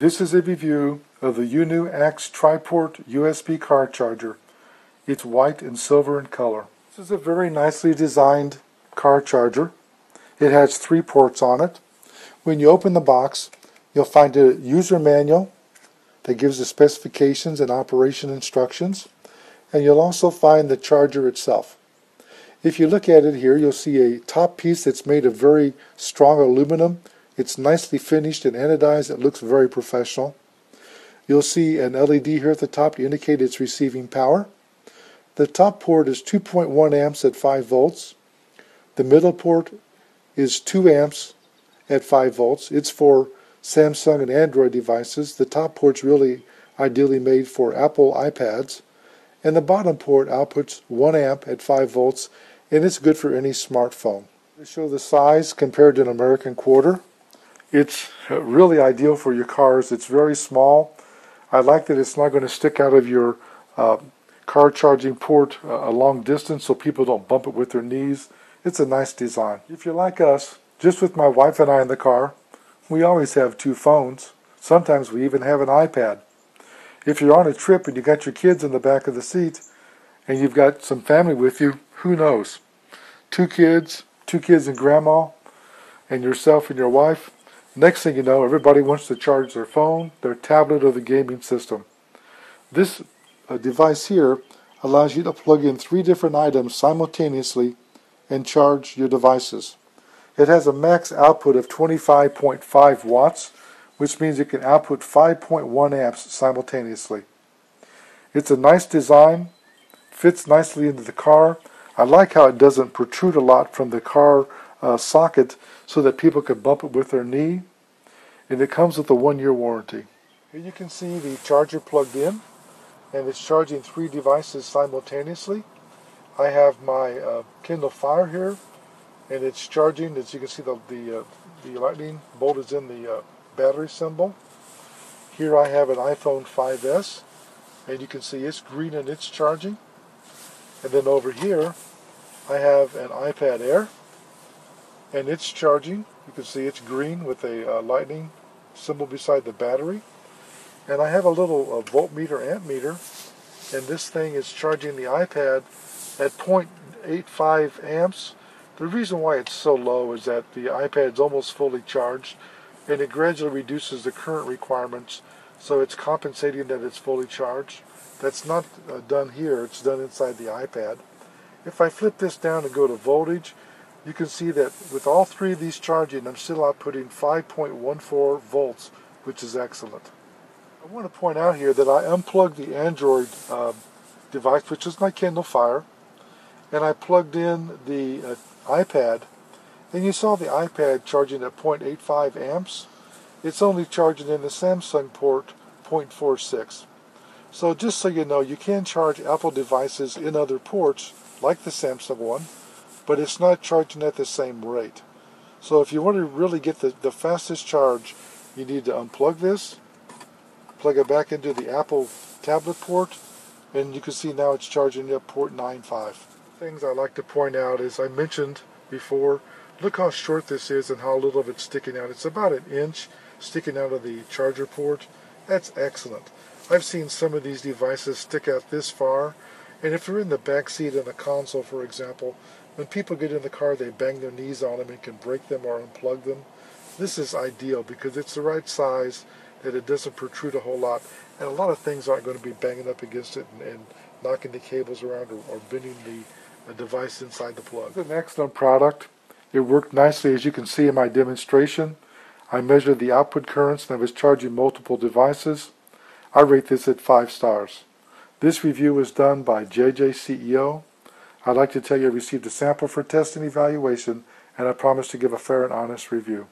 This is a review of the UNU AX Triport USB car charger. It's white and silver in color. This is a very nicely designed car charger. It has 3 ports on it. When you open the box, you'll find a user manual that gives the specifications and operation instructions, and you'll also find the charger itself. If you look at it here, you'll see a top piece that's made of very strong aluminum. It's nicely finished and anodized. It looks very professional. You'll see an LED here at the top to indicate it's receiving power. The top port is 2.1 amps at 5 volts. The middle port is 2 amps at 5 volts. It's for Samsung and Android devices. The top port's really ideally made for Apple iPads. And the bottom port outputs 1 amp at 5 volts, and it's good for any smartphone. To show the size compared to an American quarter, it's really ideal for your cars. It's very small. I like that it's not going to stick out of your car charging port a long distance so people don't bump it with their knees. It's a nice design. If you're like us, just with my wife and I in the car, we always have 2 phones. Sometimes we even have an iPad. If you're on a trip and you got your kids in the back of the seat and you've got some family with you, who knows? 2 kids and grandma, and yourself and your wife. Next thing you know, everybody wants to charge their phone, their tablet, or the gaming system. This device here allows you to plug in 3 different items simultaneously and charge your devices. It has a max output of 25.5 watts, which means it can output 5.1 amps simultaneously. It's a nice design, fits nicely into the car. I like how it doesn't protrude a lot from the car socket so that people can bump it with their knee. And it comes with a 1-year warranty. Here you can see the charger plugged in, and it's charging 3 devices simultaneously. I have my Kindle Fire here, and it's charging. As you can see, the lightning bolt is in the battery symbol. Here I have an iPhone 5S, and you can see it's green and it's charging. And then over here I have an iPad Air, and it's charging. You can see it's green with a lightning symbol beside the battery. And I have a little voltmeter, amp meter, and this thing is charging the iPad at 0.85 amps. The reason why it's so low is that the iPad is almost fully charged, and it gradually reduces the current requirements, so it's compensating that it's fully charged. That's not done here, it's done inside the iPad. If I flip this down and go to voltage, you can see that with all 3 of these charging, I'm still outputting 5.14 volts, which is excellent. I want to point out here that I unplugged the Android device, which is my Kindle Fire, and I plugged in the iPad, and you saw the iPad charging at 0.85 amps. It's only charging in the Samsung port 0.46. So just so you know, you can charge Apple devices in other ports, like the Samsung one, but it's not charging at the same rate. So if you want to really get the fastest charge, you need to unplug this, plug it back into the Apple tablet port, and you can see now it's charging at port 9.5. Things I like to point out, as I mentioned before, look how short this is and how little of it's sticking out. It's about 1 inch sticking out of the charger port. That's excellent. I've seen some of these devices stick out this far, and if you're in the back seat in a console, for example, when people get in the car, they bang their knees on them and can break them or unplug them. This is ideal because it's the right size, that it doesn't protrude a whole lot, and a lot of things aren't going to be banging up against it and knocking the cables around or bending the device inside the plug. It's an excellent product. It worked nicely, as you can see in my demonstration. I measured the output currents and I was charging multiple devices. I rate this at 5 stars. This review was done by jjceo. I'd like to tell you I received a sample for test and evaluation, and I promise to give a fair and honest review.